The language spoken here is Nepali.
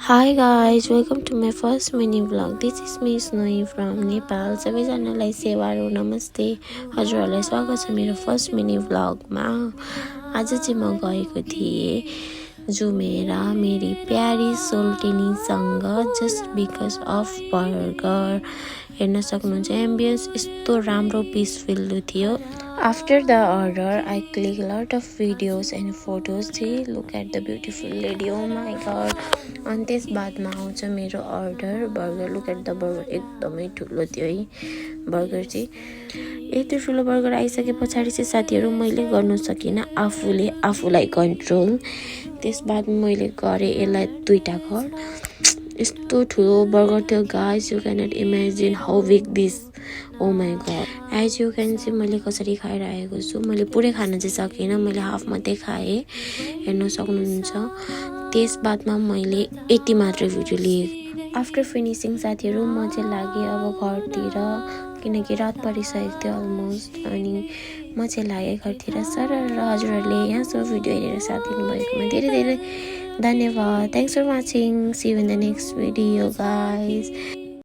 Hi guys, welcome to my first mini vlog. This is me Snowy from Nepal. सबैजनालाई सेवारो नमस्ते. हजुरहरूलाई स्वागत छ मेरो फर्स्ट मिनी भ्लगमा. आज चाहिँ म गएको थिएँ जुमेरा मेरी प्यारी सोल्टिनीसँग जस्ट बिकज अफ बर्गर. हेर्न सक्नुहुन्छ एम्बियन्स यस्तो राम्रो पिसफुल थियो. After the order, I click a lot of videos and photos. See, look at the beautiful lady. Oh my god. अनि त्यस बादमा आउँछ मेरो order burger. Look at the burger एकदमै ठुलो थियो है बर्गर चाहिँ. यति ठुलो बर्गर आइसके पछाडि चाहिँ साथीहरू मैले गर्नु सकिनँ आफूलाई कन्ट्रोल. त्यस बाद मैले गरेँ यसलाई दुईटा घर. यस्तो ठुलो बर्गर थियो guys. You can not imagine how big this. Oh my God. As you can see मैले कसरी खाएर आएको छु. मैले पुरै खान चाहिँ सकिनँ. मैले हाफ मात्रै खाएँ. हेर्न सक्नुहुन्छ. त्यस बादमा मैले 80 मात्र भिडियो लिएँ. आफ्टर फिनिसिङ साथीहरू म चाहिँ लागेँ अब घरतिर किनकि रात परिसकेको थियो अलमोस्ट. अनि म चाहिँ लागेँ घरतिर. सर र हजुरहरूले यहाँसम्म भिडियो हेरेर साथ दिनुभएकोमा धेरै धेरै धन्यवाद. Thanks for watching. See you in the next video guys.